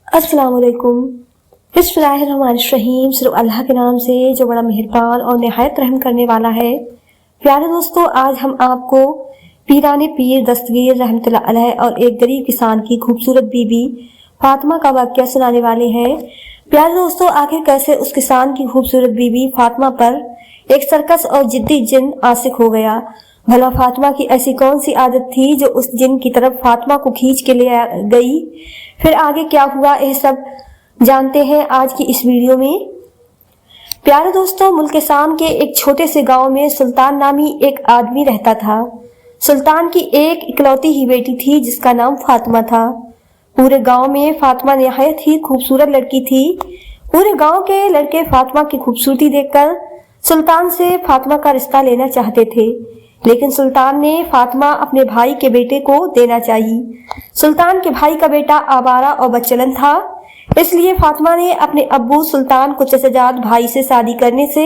अस्सलाम वालेकुम। बिस्मिल्लाहिर्रहमानिर्रहीम। सिर्फ अल्लाह के नाम से जो बड़ा मेहरबान और निहायत रहम करने वाला है। प्यारे दोस्तों, आज हम आपको पीराने पीर दस्तगीर रहमतुल्लाह अलैह और एक गरीब किसान की खूबसूरत बीबी फातिमा का वाक़या सुनाने वाले हैं। प्यारे दोस्तों, आखिर कैसे उस किसान की खूबसूरत बीबी फातिमा पर एक सर्कस और जिद्दी जिन आशिक हो गया। भला फातिमा की ऐसी कौन सी आदत थी जो उस जिन की तरफ फातिमा को खींच के ले गई। फिर आगे क्या हुआ, यह सब जानते हैं आज की इस वीडियो में। प्यारे दोस्तों, मुल्क शाम के एक छोटे से गांव में सुल्तान नामी एक आदमी रहता था। सुल्तान की एक इकलौती ही बेटी थी जिसका नाम फातिमा था। पूरे गांव में फातिमा निहायत ही खूबसूरत लड़की थी। पूरे गांव के लड़के फातिमा की खूबसूरती देखकर सुल्तान से फातिमा का रिश्ता लेना चाहते थे, लेकिन सुल्तान ने फातिमा अपने भाई के बेटे को देना चाहिए। सुल्तान के भाई का बेटा आवारा और बदचलन था, इसलिए फातिमा ने अपने अब्बू सुल्तान को चचाजाद भाई से शादी करने से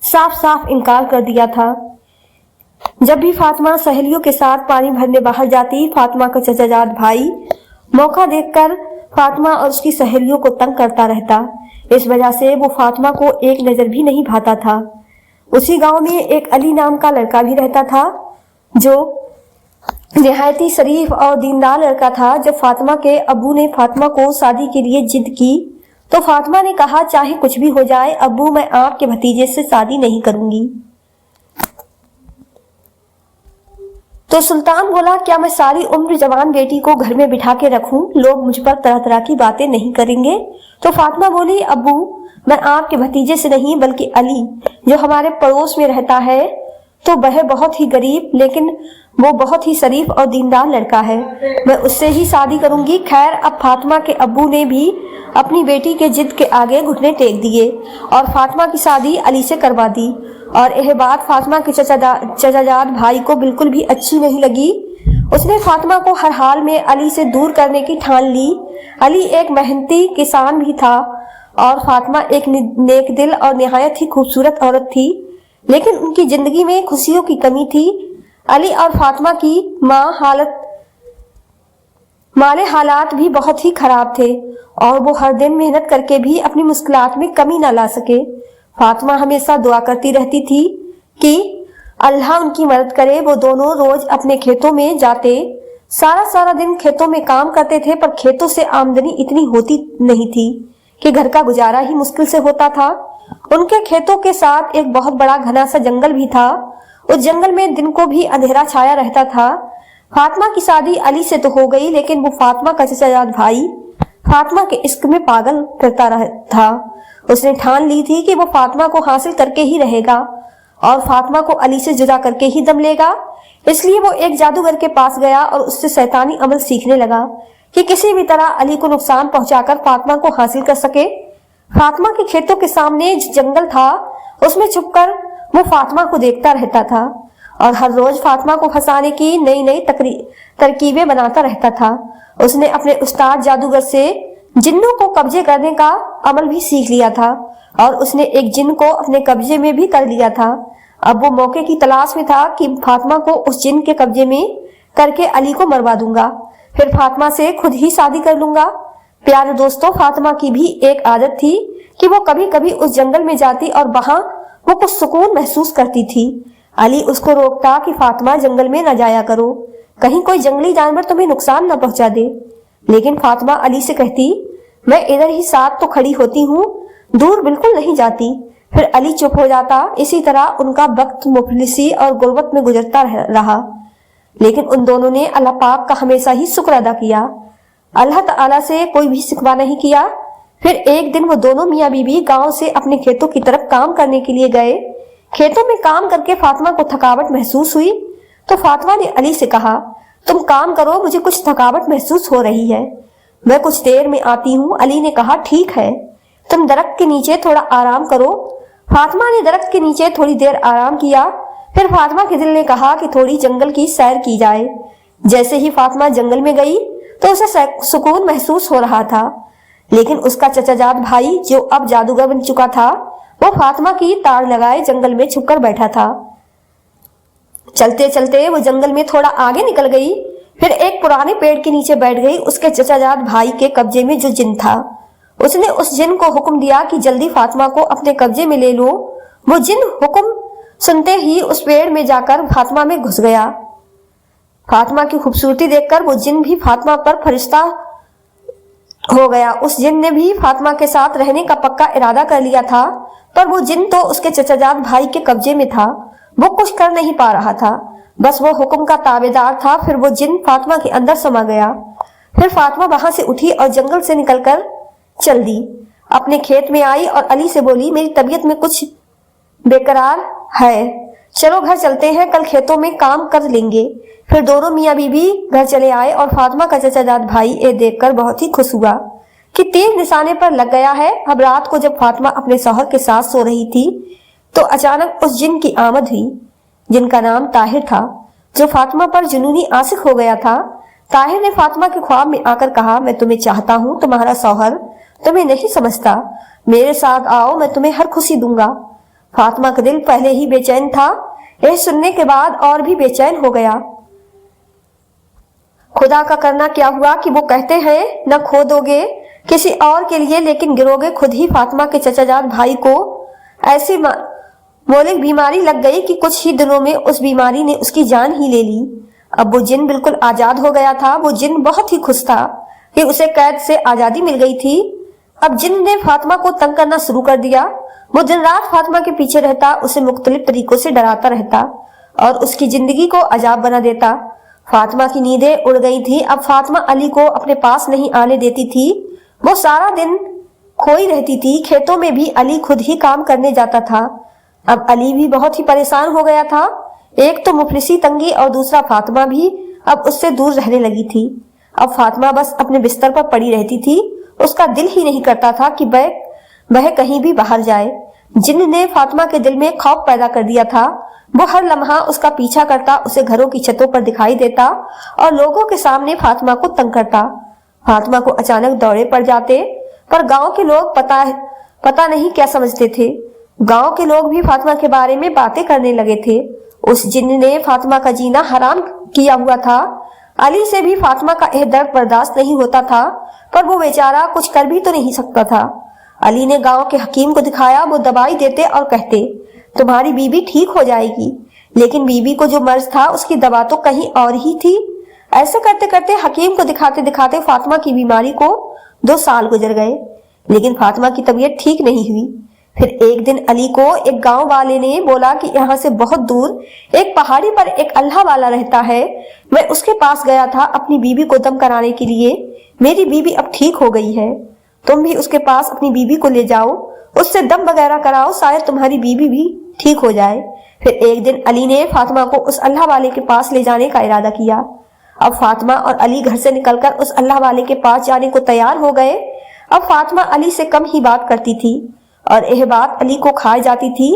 साफ साफ इनकार कर दिया था। जब भी फातिमा सहेलियों के साथ पानी भरने बाहर जाती, फातिमा का चचाजाद भाई मौका देखकर फातिमा और उसकी सहेलियों को तंग करता रहता। इस वजह से वो फातिमा को एक नजर भी नहीं भाता था। उसी गांव में एक अली नाम का लड़का भी रहता था जो निहायती शरीफ और दीनदार लड़का था। जब फातिमा के अब्बू ने फातिमा को शादी के लिए जिद की तो फातिमा ने कहा, चाहे कुछ भी हो जाए अब्बू, मैं आपके भतीजे से शादी नहीं करूंगी। तो सुल्तान बोला, क्या मैं सारी उम्र जवान बेटी को घर में बिठा के रखूं? लोग मुझ पर तरह तरह की बातें नहीं करेंगे? तो फातिमा बोली, अब्बू, मैं आपके भतीजे से नहीं बल्कि अली जो हमारे पड़ोस में रहता है, तो वह बहुत ही गरीब लेकिन वो बहुत ही शरीफ और दीनदार लड़का है, मैं उससे ही शादी करूंगी। खैर, अब फातिमा के अब्बू ने भी अपनी बेटी के जिद के आगे घुटने टेक दिए और फातिमा की शादी अली से करवा दी। और यह बात फातिमा के चचाजाद भाई को बिल्कुल भी अच्छी नहीं लगी। उसने फातिमा को हर हाल में अली से दूर करने की ठान ली। अली एक मेहनती किसान भी था और फातिमा एक नेक दिल और निहायत ही खूबसूरत औरत थी, लेकिन उनकी जिंदगी में खुशियों की कमी थी। अली और फातिमा की माले हालात भी बहुत ही खराब थे और वो हर दिन मेहनत करके भी अपनी मुश्किलात में कमी न ला सके। फातिमा हमेशा दुआ करती रहती थी कि अल्लाह उनकी मदद करे। वो दोनों रोज अपने खेतों में जाते, सारा दिन खेतों में काम करते थे, पर खेतों से आमदनी इतनी होती नहीं थी कि घर का गुजारा ही मुश्किल से होता था। उनके खेतों के साथ एक बहुत बड़ा घना सा जंगल भी था। उस जंगल में दिन को भी अंधेरा छाया रहता था। फातिमा की शादी अली से तो हो गई, लेकिन वो फातिमा का चचाजाद भाई फातिमा के इश्क में पागल करता था। उसने ठान ली थी कि वो फातिमा को हासिल करके ही रहेगा और फातिमा को अली से जुदा करके ही दम लेगा। इसलिए वो एक जादूगर के पास गया और उससे शैतानी अमल सीखने लगा कि किसी भी तरह अली को नुकसान पहुंचाकर फातिमा को हासिल कर सके। फातिमा के खेतों के सामने जंगल था, उसमें छुपकर वो फातिमा को देखता रहता था और हर रोज फातिमा को फंसाने की नई नई तरकीबें बनाता रहता था। उसने अपने उस्ताद जादूगर से जिन्नों को कब्जे करने का अमल भी सीख लिया था और उसने एक जिन को अपने कब्जे में भी कर लिया था। अब वो मौके की तलाश में था कि फातिमा को उस जिन के कब्जे में करके अली को मरवा दूंगा, फिर फातिमा से खुद ही शादी कर लूंगा। प्यारे दोस्तों, फातिमा की भी एक आदत थी कि वो कभी कभी उस जंगल में जाती और वहां वो कुछ सुकून महसूस करती थी। अली उसको रोकता कि फातिमा, जंगल में न जाया करो, कहीं कोई जंगली जानवर तुम्हें नुकसान न पहुंचा दे। लेकिन फातिमा अली से कहती, मैं इधर ही साथ तो खड़ी होती हूँ, दूर बिल्कुल नहीं जाती। फिर अली चुप हो जाता। इसी तरह उनका वक्त मुफलिसी और गुर्बत में गुजरता रहा, लेकिन उन दोनों ने अल्लाह पाक का हमेशा ही शुक्र अदा किया, अल्लाह ताला से कोई भी शिकवा नहीं किया। फिर एक दिन वो दोनों मियाँ बीबी गांव से अपने खेतों की तरफ काम करने के लिए गए। खेतों में काम करके फातिमा को थकावट महसूस हुई तो फातिमा ने अली से कहा, तुम काम करो, मुझे कुछ थकावट महसूस हो रही है, मैं कुछ देर में आती हूँ। अली ने कहा, ठीक है, तुम दरख्त के नीचे थोड़ा आराम करो। फातिमा ने दरख्त के नीचे थोड़ी देर आराम किया। फिर फातिमा के दिल ने कहा कि थोड़ी जंगल की सैर की जाए। जैसे ही फातिमा जंगल में गई तो उसे सुकून महसूस हो रहा था, लेकिन उसका चचाजाद भाई जो अब जादूगर बन चुका था, वो फातिमा की ताड़ लगाए जंगल में छुपकर बैठा था। चलते चलते वो जंगल में थोड़ा आगे निकल गई। پھر ایک پرانے پیڑ کے نیچے بیٹھ گئی اس کے چچا جاد بھائی کے قبضے میں جو جن تھا۔ اس نے اس جن کو حکم دیا کہ جلدی فاطمہ کو اپنے قبضے میں لے لو۔ وہ جن حکم سنتے ہی اس پیڑ میں جا کر فاطمہ میں گھس گیا۔ فاطمہ کی خوبصورتی دیکھ کر وہ جن بھی فاطمہ پر فرشتہ ہو گیا۔ اس جن نے بھی فاطمہ کے ساتھ رہنے کا پکا ارادہ کر لیا تھا، پر وہ جن تو اس کے چچا جاد بھائی کے قبضے میں تھا، وہ کچھ کر نہیں پا رہا تھا، بس وہ حکم کا تابعدار تھا۔ پھر وہ جن فاطمہ کے اندر سما گیا۔ پھر فاطمہ وہاں سے اٹھی اور جنگل سے نکل کر چل دی، اپنے کھیت میں آئی اور علی سے بولی، میری طبیعت میں کچھ بےقرار ہے، چلو گھر چلتے ہیں، کل کھیتوں میں کام کر لیں گے۔ پھر دونوں میاں بیوی گھر چلے آئے اور فاطمہ کا چچا جاد بھائی یہ دیکھ کر بہت ہی خوش ہوا کہ تیر نشانے پر لگ گیا ہے۔ اب رات کو جب فاطمہ اپنے شوہر کے ساتھ سو رہی تھی تو اچانک اس جن کی آمد ہوئی، جن کا نام طاہر تھا، جو فاطمہ پر جنونی عاشق ہو گیا تھا۔ طاہر نے فاطمہ کے خواب میں آ کر کہا، میں تمہیں چاہتا ہوں، تمہارا شوہر تمہیں نہیں سمجھتا، میرے ساتھ آؤ، میں تمہیں ہر خوشی دوں گا۔ فاطمہ کا دل پہلے ہی بے چین تھا، یہ سننے کے بعد اور بھی بے چین ہو گیا۔ خدا کا کرنا کیا ہوا کہ وہ کہتے ہیں نہ کھو دو گے کسی اور کے لیے لیکن گرو گے خود ہی۔ فاطمہ کے چچا جاد بھائی کو ایسی مولک بیماری لگ گئی کہ کچھ ہی دنوں میں اس بیماری نے اس کی جان ہی لے لی۔ اب وہ جن بالکل آزاد ہو گیا تھا۔ وہ جن بہت ہی خوش تھا کہ اسے قید سے آزادی مل گئی تھی۔ اب جن نے فاطمہ کو تنگ کرنا شروع کر دیا۔ وہ دن رات فاطمہ کے پیچھے رہتا، اسے مختلف طریقوں سے ڈراتا رہتا اور اس کی زندگی کو عذاب بنا دیتا۔ فاطمہ کی نیندیں اڑ گئی تھی۔ اب فاطمہ علی کو اپنے پاس نہیں آنے دیتی تھی، وہ سارا دن کھوئی رہتی تھی۔ کھیتوں میں بھی علی خود ہی کام کرنے جاتا تھا۔ اب علی بھی بہت ہی پریشان ہو گیا تھا، ایک تو مفلسی تنگی اور دوسرا فاطمہ بھی اب اس سے دور رہنے لگی تھی۔ اب فاطمہ بس اپنے بستر پر پڑی رہتی تھی، اس کا دل ہی نہیں کرتا تھا کہ وہ کہیں بھی باہر جائے۔ جن نے فاطمہ کے دل میں خوف پیدا کر دیا تھا، وہ ہر لمحہ اس کا پیچھا کرتا، اسے گھروں کی چھتوں پر دکھائی دیتا اور لوگوں کے سامنے فاطمہ کو تنگ کرتا۔ فاطمہ کو اچانک دورے پڑ جاتے، پر گاؤں کے لوگ پتہ نہیں کیا سمجھتے تھے۔ گاؤں کے لوگ بھی فاطمہ کے بارے میں باتیں کرنے لگے تھے۔ اس جن نے فاطمہ کا جینا حرام کیا ہوا تھا۔ علی سے بھی فاطمہ کا یہ درد برداشت نہیں ہوتا تھا، پر وہ بیچارہ کچھ کر بھی تو نہیں سکتا تھا۔ علی نے گاؤں کے حکیم کو دکھایا، وہ دوائی دیتے اور کہتے تمہاری بیوی ٹھیک ہو جائے گی، لیکن بیوی کو جو مرض تھا اس کی دوا تو کہیں اور ہی تھی۔ ایسے کرتے کرتے حکیم کو دکھاتے دکھاتے فاطمہ کی بیماری کو 2 سال گزر گئے، لیکن فاطمہ کی طبیعت ٹھیک نہیں ہوئی۔ پھر ایک دن علی کو ایک گاؤں والے نے بولا کہ یہاں سے بہت دور ایک پہاڑی پر ایک اللہ والا رہتا ہے، میں اس کے پاس گیا تھا اپنی بیوی کو دم کرانے کے لیے، میری بیوی اب ٹھیک ہو گئی ہے، تم بھی اس کے پاس اپنی بیوی کو لے جاؤ، اس سے دم وغیرہ کراؤ، شاید تمہاری بیوی بھی ٹھیک ہو جائے۔ پھر ایک دن علی نے فاطمہ کو اس اللہ والے کے پاس لے جانے کا ارادہ کیا۔ اب فاطمہ اور علی گھر سے نکل کر اس اللہ والے کے پاس جانے کو تیار ہو گئے۔ اب فاطمہ علی سے کم ہی بات کرتی تھی اور یہ بات علی کو کھائی جاتی تھی۔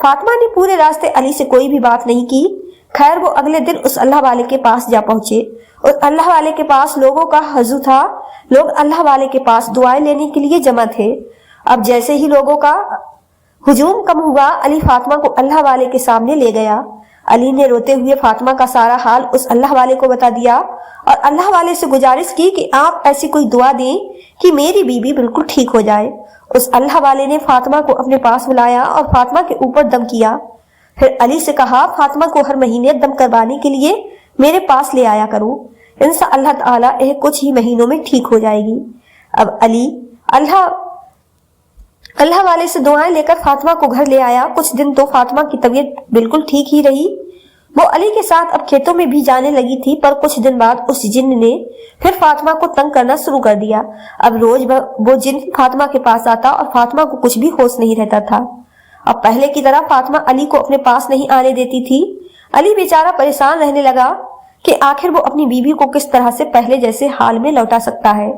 فاطمہ نے پورے راستے علی سے کوئی بھی بات نہیں کی۔ خیر وہ اگلے دن اس اللہ والے کے پاس جا پہنچے۔ اس اللہ والے کے پاس لوگوں کا ہجوم تھا، لوگ اللہ والے کے پاس دعائیں لینے کے لیے جمع تھے۔ اب جیسے ہی لوگوں کا ہجوم کم ہوا، علی فاطمہ کو اللہ والے کے سامنے لے گیا۔ علی نے روتے ہوئے فاطمہ کا سارا حال اس اللہ والے کو بتا دیا اور اللہ والے سے گزارش کی کہ آپ ایسی کوئی دعا دیں کہ میری بیوی بالکل ٹھیک ہو جائے۔ اس اللہ والے نے فاطمہ کو اپنے پاس بلایا اور فاطمہ کے اوپر دم کیا۔ پھر علی سے کہا فاطمہ کو ہر مہینے دم کروانے کے لیے میرے پاس لے آیا کرو، انشاءاللہ تعالیٰ یہ کچھ ہی مہینوں میں ٹھیک ہو جائے گی۔ اب علی اللہ والے سے دعائیں لے کر فاطمہ کو گھر لے آیا۔ کچھ دن تو فاطمہ کی طبیعت بالکل ٹھیک ہی رہی، وہ علی کے ساتھ اب کھیتوں میں بھی جانے لگی تھی، پر کچھ دن بعد اس جن نے پھر فاطمہ کو تنگ کرنا شروع کر دیا۔ اب روز وہ جن فاطمہ کے پاس آتا اور فاطمہ کو کچھ بھی ہوش نہیں رہتا تھا۔ اب پہلے کی طرح فاطمہ علی کو اپنے پاس نہیں آنے دیتی تھی۔ علی بیچارہ پریشان رہنے لگا کہ آخر وہ اپنی بیوی کو کس طرح سے پہلے جیسے حال میں لوٹا سکتا ہے۔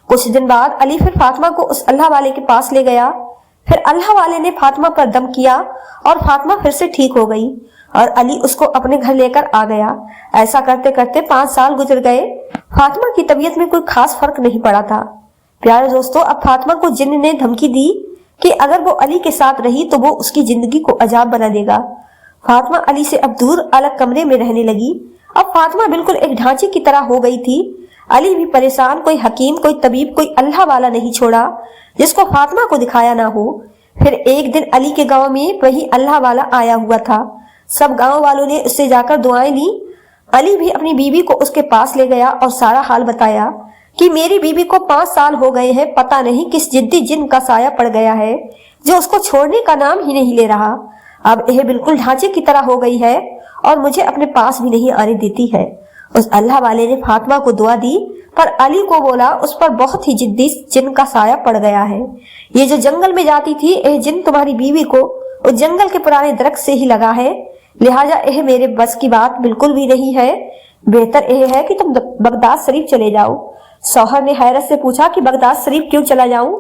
کچھ دن بعد علی پھر فاطمہ کو اس اللہ والے کے پاس لے گیا۔ پھر اللہ والے نے فاطمہ پر دم کیا اور فاطمہ پھر سے ٹھیک ہو گئی اور علی اس کو اپنے گھر لے کر آ گیا۔ ایسا کرتے کرتے 5 سال گزر گئے۔ فاطمہ کی طبیعت میں کوئی خاص فرق نہیں پڑا تھا۔ پیارے دوستو، اب فاطمہ کو جن نے دھمکی دی کہ اگر وہ علی کے ساتھ رہی تو وہ اس کی زندگی کو عذاب بنا دے گا۔ فاطمہ علی سے اب دور الگ کمرے میں رہنے لگی۔ अब फातिमा बिल्कुल एक ढांचे की तरह हो गई थी। अली भी परेशान, कोई हकीम, कोई तबीब, कोई अल्लाह वाला नहीं छोड़ा जिसको फातिमा को दिखाया ना हो। फिर एक दिन अली के गांव में वही अल्लाह वाला आया हुआ था। सब गांव वालों ने उससे जाकर दुआएं ली। अली भी अपनी बीवी को उसके पास ले गया और सारा हाल बताया कि मेरी बीवी को 5 साल हो गए हैं, पता नहीं किस जिद्दी जिन का साया पड़ गया है जो उसको छोड़ने का नाम ही नहीं ले रहा। अब यह बिल्कुल ढांचे की तरह हो गई है और मुझे अपने पास भी नहीं आने देती है। उस अल्लाह वाले ने फातिमा को दुआ दी, पर अली को बोला उस पर बहुत ही जिद्दी जिन का साया पड़ गया है। ये जो जंगल में जाती थी, यह जिन तुम्हारी बीवी को उस जंगल के पुराने दरख्त से ही लगा है, लिहाजा यह मेरे बस की बात बिल्कुल भी नहीं है। बेहतर यह है कि तुम बगदाद शरीफ चले जाओ। शौहर ने हैरत से पूछा कि बगदाद शरीफ क्यों चला जाऊं?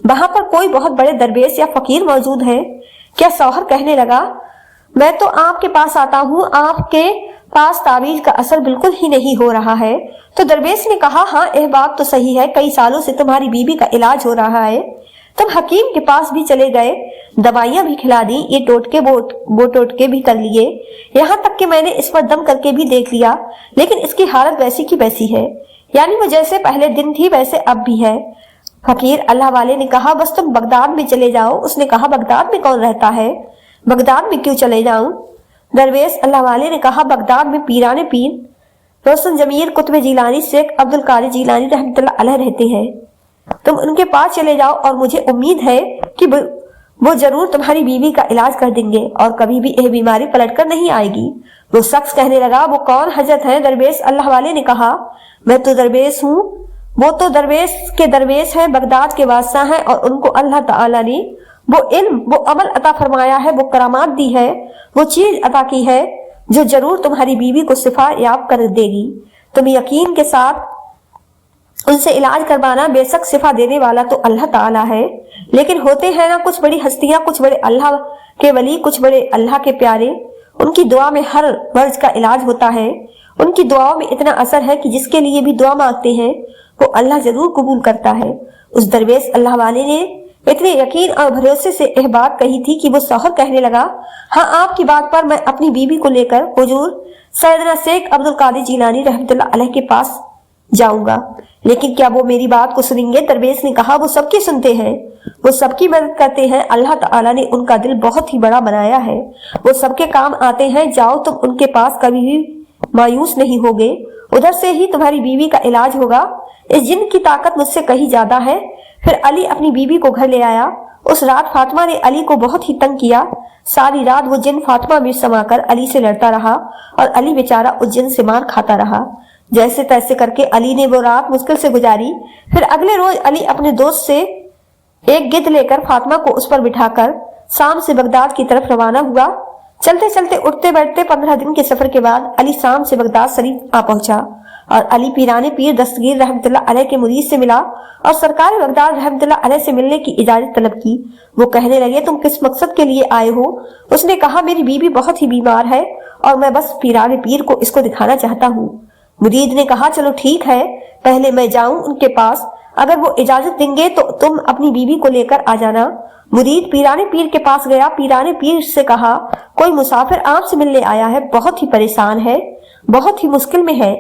वहां पर कोई बहुत बड़े दरवेश या फकीर मौजूद हैं क्या? शौहर कहने लगा, मैं तो आपके पास आता हूँ, आपके पास ताबीज का असर बिल्कुल ही नहीं हो रहा है। तो दरवेश ने कहा, हाँ यह बात तो सही है, कई सालों से तुम्हारी बीवी का इलाज हो रहा है। तुम हकीम के पास भी चले गए, दवाइयां भी खिला दी, ये टोटके वो टोटके भी कर लिए, यहाँ तक कि मैंने इस पर दम करके भी देख लिया, लेकिन इसकी हालत वैसी की वैसी है, यानी वो जैसे पहले दिन थी वैसे अब भी है। फकीर अल्लाह वाले ने कहा, बस तुम बगदाद में चले जाओ। उसने कहा, बगदाद में कौन रहता है? बगदाद में क्यों चले जाऊं? दरवेश अल्लाह वाले ने कहा, बगदाद में पीराने पीर रोशन जमीर कुतुब जीलानी शेख अब्दुल कादिर जीलानी रहमतुल्लाह अलैह रहते हैं। तुम उनके पास चले जाओ और मुझे उम्मीद है कि वो जरूर तुम्हारी बीवी का इलाज कर देंगे और कभी भी यह बीमारी पलट कर नहीं आएगी। वो शख्स कहने लगा, वो कौन हजरत है? दरवेश अल्लाह वाले ने कहा, मैं तो दरवेश हूँ। वो तो दरवेश के दरवेश हैं, बगदाद के बादशाह हैं और उनको अल्लाह ताला ने वो इल्म, वो अमल अता फरमाया है, वो करामात दी है, वो चीज अता की है जो जरूर तुम्हारी बीवी को शिफा याब कर देगी। तुम यकीन के साथ उनसे इलाज करवाना, बेशक शिफा देने वाला तो अल्लाह ताला है, लेकिन होते हैं ना कुछ बड़ी हस्तियां, कुछ बड़े अल्लाह के वली, कुछ बड़े अल्लाह के प्यारे, उनकी दुआ में हर मर्ज का इलाज होता है। उनकी दुआओं में इतना असर है कि जिसके लिए भी दुआ मांगते हैं वो अल्लाह जरूर कबूल करता है। उस दरवेश अल्लाह वाले ने इतने यकीन और भरोसे से यह बात कही थी कि वो शौहर कहने लगा, हाँ आपकी बात पर मैं अपनी बीवी को लेकर हुजूर सैयदना शेख अब्दुल कादिर जीलानी रहमतुल्लाह अलैह के पास जाऊंगा, लेकिन क्या वो मेरी बात को सुनेंगे? दरवेश ने कहा, वो सबकी सुनते हैं, वो सबकी मदद करते हैं, अल्लाह ताला ने उनका दिल बहुत ही बड़ा बनाया है, वो सबके काम आते हैं। जाओ, तुम उनके पास कभी भी मायूस नहीं होगे, उधर से ही तुम्हारी बीवी का इलाज होगा। इस जिन की ताकत मुझसे कहीं ज्यादा है। फिर अली अपनी बीवी को घर ले आया। उस रात फातिमा ने अली को बहुत ही तंग किया। सारी रात वो जिन फातिमा में समाकर अली से लड़ता रहा और अली बेचारा उस जिन से मार खाता रहा। जैसे तैसे करके अली ने वो रात मुश्किल से गुजारी। फिर अगले रोज अली अपने दोस्त से एक गिद्ध लेकर फातिमा को उस पर बिठाकर शाम से बगदाद की तरफ रवाना हुआ। चलते चलते उठते बैठते 15 दिन के सफर के बाद अली शाम से बगदाद शरीफ आ पहुंचा और अली पीराने पीर दस्तगीर रहमतुल्लाह अलैह के मुरीद से मिला और सरकार बगदाद रहमतुल्लाह अलैह से मिलने की इजाजत तलब की। वो कहने लगे, तुम किस मकसद के लिए आए हो? उसने कहा, मेरी बीवी बहुत ही बीमार है और मैं बस पीराने पीर को इसको दिखाना चाहता हूँ। मुरीद ने कहा, चलो ठीक है, पहले मैं जाऊं उनके पास, अगर वो इजाजत देंगे तो तुम अपनी बीवी को लेकर आ जाना। मुरीद पीराने पीर के पास गया। पीराने पीर से कहा, कोई मुसाफिर आपसे मिलने आया है, बहुत ही परेशान है, बहुत ही मुश्किल में है।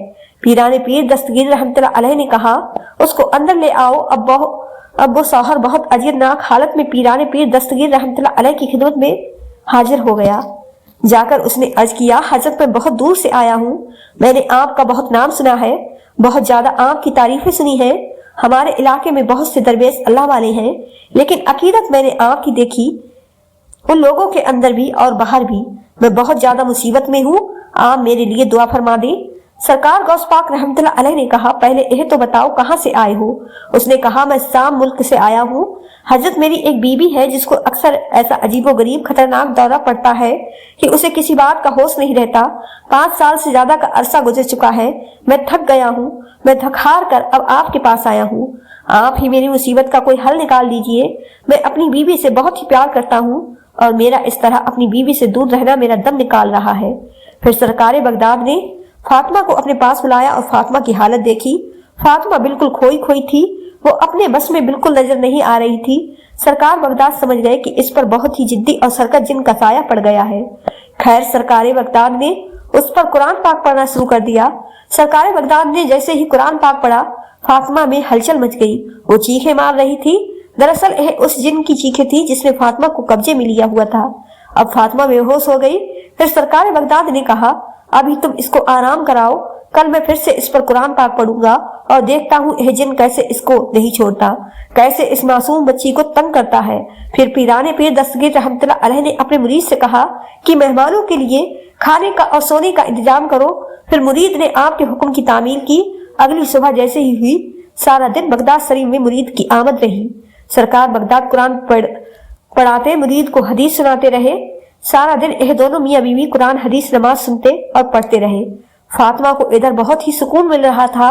पीराने पीर दस्तगीर रहमतुल्लाह अलैह ने कहा, उसको अंदर ले आओ। अब वो शौहर बहुत अजीबनाक हालत में पीराने पीर दस्तगीर रहमतुल्लाह अलैह की खिदमत में हाजिर हो गया। जाकर उसने अर्ज किया, हजरत मैं बहुत दूर से आया हूँ, मैंने आपका बहुत नाम सुना है, बहुत ज्यादा आपकी तारीफें सुनी है। हमारे इलाके में बहुत से दरवेश अल्लाह वाले हैं, लेकिन अकीदत मैंने आपकी देखी उन लोगों के अंदर भी और बाहर भी। मैं बहुत ज्यादा मुसीबत में हूँ, आप मेरे लिए दुआ फरमा दें। सरकार गौस पाक रहमतुल्लाह अलैह ने कहा, पहले यह तो बताओ कहाँ से आए हो? उसने कहा, मैं शाम मुल्क से आया हूँ। हजरत मेरी एक बीबी है जिसको अक्सर ऐसा अजीबोगरीब खतरनाक दौरा पड़ता है कि उसे किसी बात का होश नहीं रहता। 5 साल से ज्यादा का अरसा गुजर चुका है। मैं थक गया हूँ, मैं थक हार कर अब आपके पास आया हूँ। आप ही मेरी मुसीबत का कोई हल निकाल दीजिए। मैं अपनी बीवी से बहुत ही प्यार करता हूँ और मेरा इस तरह अपनी बीवी से दूर रहना मेरा दम निकाल रहा है। फिर सरकार बगदाद ने फातिमा को अपने पास बुलाया और फातिमा की हालत देखी। फातिमा बिल्कुल खोई खोई थी, वो अपने बस में बिल्कुल नजर नहीं आ रही थी। सरकार बगदाद समझ गए कि इस पर बहुत ही जिद्दी और सरकत जिन का साया पड़ गया है। खैर सरकार बगदाद ने उस पर कुरान पाक पढ़ना शुरू कर दिया। सरकार बगदाद ने जैसे ही कुरान पाक पढ़ा, फातिमा में हलचल मच गई। वो चीखें मार रही थी। दरअसल यह उस जिन की चीखें थी जिसने फातिमा को कब्जे में लिया हुआ था। अब फातिमा बेहोश हो गई। फिर सरकार बगदाद ने कहा, अभी तुम इसको आराम कराओ, कल मैं फिर से इस पर कुरान पाक पढ़ूंगा और देखता हूँ यह जिन कैसे इसको नहीं छोड़ता, कैसे इस मासूम बच्ची को तंग करता है। फिर पीराने पीर दस्तगीर रहमतुल्लाह अलैह ने अपने मुरीद से कहा कि मेहमानों के लिए खाने का और सोने का इंतजाम करो। फिर मुरीद ने आपके हुक्म की तामील की। अगली सुबह जैसे ही हुई, सारा दिन बगदाद शरीफ में मुरीद की आमद रही। सरकार बगदाद कुरान पढ़ाते, मुरीद को हदीस सुनाते रहे। सारा दिन यह दोनों मियाँ बीवी कुरान हदीस नमाज सुनते और पढ़ते रहे। फातिमा को इधर बहुत ही सुकून मिल रहा था,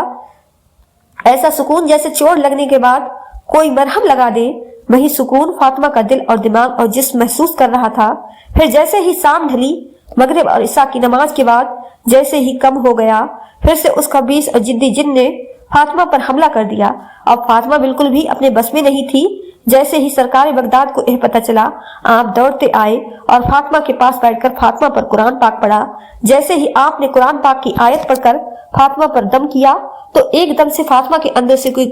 ऐसा सुकून जैसे चोट लगने के बाद कोई मरहम लगा दे। वही सुकून फातिमा का दिल और दिमाग और जिस्म महसूस कर रहा था। फिर जैसे ही शाम ढली, मगरिब और इशा की नमाज के बाद जैसे ही कम हो गया, फिर से उस खबीस और जिद्दी जिन ने फातिमा पर हमला कर दिया। अब फातिमा बिल्कुल भी अपने बस में नहीं थी। जैसे ही सरकार बगदाद को यह पता चला, आप दौड़ते आए और फातिमा के पास बैठकर फातिमा पर कुरान पाक पढ़ा। जैसे ही आपने कुरान पाक की आयत पढ़कर फातिमा पर दम किया, तो एकदम से फातिमा के अंदर से कोई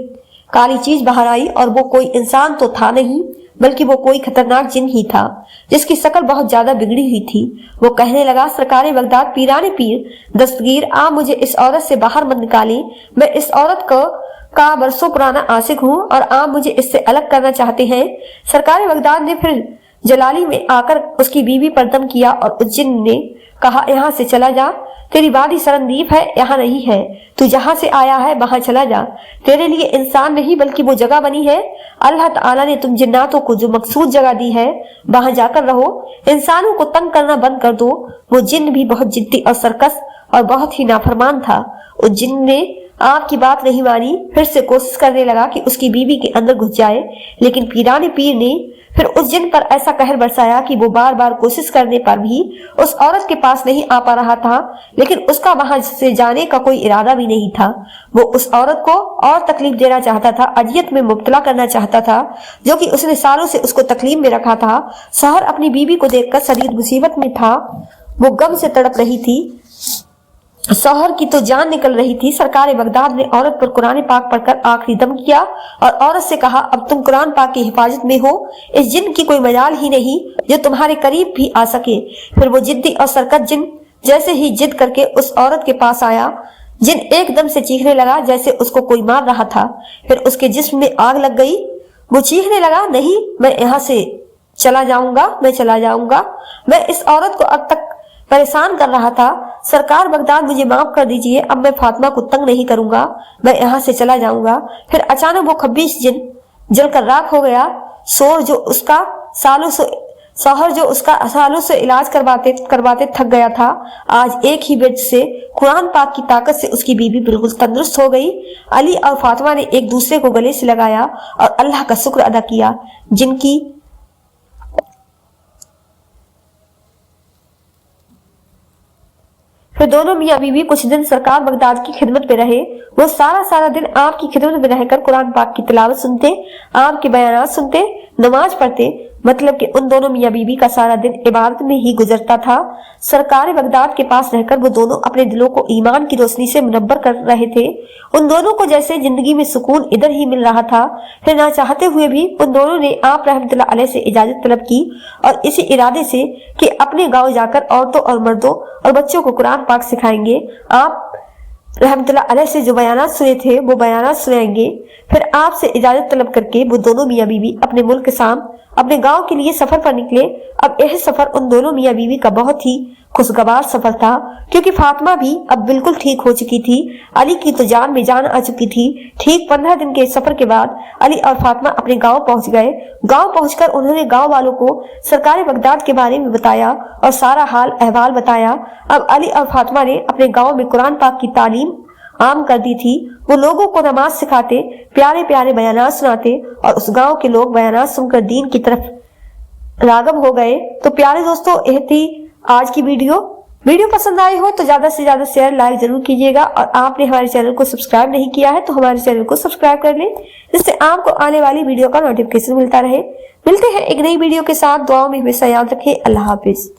काली चीज बाहर आई और वो कोई इंसान तो था नहीं, बल्कि वो कोई खतरनाक जिन ही था, जिसकी शक्ल बहुत ज्यादा बिगड़ी हुई थी। वो कहने लगा, सरकार बगदाद पीराने पीर दस्तगीर, आप मुझे इस औरत से बाहर मत निकालें। मैं इस औरत का बरसों पुराना आशिक हूँ और आप मुझे इससे अलग करना चाहते हैं। सरकार बगदाद ने फिर जलाली में आकर उसकी बीवी पर दम किया और उस जिन ने कहा, यहाँ से चला जा, तेरी वादी सरंदीप है, यहाँ नहीं है। तू जहाँ से आया है वहां चला जा। तेरे लिए इंसान नहीं बल्कि वो जगह बनी है। अल्लाह ताला ने तुम जिन्नातों को जो मकसूद जगह दी है वहां जाकर रहो। इंसानों को तंग करना बंद कर दो। वो जिन भी बहुत जिद्दी और सरकस और बहुत ही नाफरमान था। उस जिन ने आपकी बात नहीं मानी, फिर से कोशिश करने लगा कि उसकी बीवी के अंदर घुस जाए, लेकिन पीराने पीर ने फिर उस जिन पर ऐसा कहर बरसाया कि वो बार बार कोशिश करने पर भी उस औरत के पास नहीं आ पा रहा था। लेकिन उसका वहां से जाने का कोई इरादा भी नहीं था। वो उस औरत को और तकलीफ देना चाहता था, अजियत में मुब्तला करना चाहता था, जो कि उसने सालों से उसको तकलीफ में रखा था। शौहर अपनी बीवी को देखकर शदीद मुसीबत में था। वो गम से तड़प रही थी। शौहर की तो जान निकल रही थी। सरकार बगदाद ने औरत पर कुरान पाक पढ़कर आखिरी दम किया और औरत से कहा, अब तुम कुरान पाक की हिफाजत में हो। इस जिन की कोई मजाल ही नहीं जो तुम्हारे करीब भी आ सके। फिर वो जिद्दी और सरकत जिन जैसे ही जिद करके उस औरत के पास आया, जिन एकदम से चीखने लगा जैसे उसको कोई मार रहा था। फिर उसके जिस्म में आग लग गई। वो चीखने लगा, नहीं, मैं यहाँ से चला जाऊंगा, मैं चला जाऊंगा। मैं इस औरत को अब तक परेशान कर रहा था। सरकार बगदाद, मुझे माफ कर दीजिए, अब मैं फातिमा को तंग नहीं करूंगा, मैं यहाँ से चला जाऊंगा। फिर अचानक वो खबीस जिन जलकर राख हो गया। शौहर जो उसका सालों से इलाज करवाते थक गया था, आज एक ही बेड से कुरान पाक की ताकत से उसकी बीवी बिल्कुल तंदुरुस्त हो गई। अली और फातिमा ने एक दूसरे को गले से लगाया और अल्लाह का शुक्र अदा किया, जिनकी फिर दोनों मियाँ बीवी कुछ दिन सरकार बगदाद की खिदमत में रहे। वो सारा दिन आपकी खिदमत में रहकर कुरान पाक की तिलावत सुनते, आपके बयानात सुनते, नमाज पढ़ते। मतलब कि उन दोनों मियाँ बीवी का सारा दिन इबादत में ही गुजरता था। सरकार बगदाद के पास रहकर वो दोनों अपने दिलों को ईमान की रोशनी से मुनव्वर कर रहे थे। उन दोनों को जैसे जिंदगी में सुकून इधर ही मिल रहा था। फिर ना चाहते हुए भी उन दोनों ने आप रहमतुल्लाह अलैह से इजाजत तलब की और इसी इरादे से कि अपने गाँव जाकर औरतों और मर्दों और बच्चों को कुरान पाक सिखाएंगे। आप रहमतुल्लाह अलैह से जो बयानात सुने थे वो बयानात सुनाएंगे। फिर आपसे इजाजत तलब करके वो दोनों मियाँ बीवी अपने मुल्क शाम, अपने गांव के लिए सफर पर निकले। अब यह सफर उन दोनों मियाँ बीवी का बहुत ही खुशगवार सफर था, क्योंकि फातिमा भी अब बिल्कुल ठीक हो चुकी थी। अली की तो जान में जान आ चुकी थी। ठीक 15 दिन के सफर के बाद अली और फातिमा अपने गांव पहुंच गए। गांव पहुंचकर उन्होंने गांव वालों को सरकार बगदाद के बारे में बताया और सारा हाल अहवाल बताया। अब अली और फातिमा ने अपने गाँव में कुरान पाक की तालीम आम कर दी थी। वो लोगों को नमाज सिखाते, प्यारे प्यारे बयानात सुनाते और उस गांव के लोग बयानात सुनकर दीन की तरफ राग़ब हो गए। तो प्यारे दोस्तों, यह थी आज की वीडियो पसंद आई हो तो ज्यादा से ज्यादा शेयर लाइक जरूर कीजिएगा। और आपने हमारे चैनल को सब्सक्राइब नहीं किया है तो हमारे चैनल को सब्सक्राइब कर लें, जिससे आपको आने वाली वीडियो का नोटिफिकेशन मिलता रहे। मिलते हैं एक नई वीडियो के साथ। दुआओं में हमेशा याद रखें। अल्लाह हाफिज।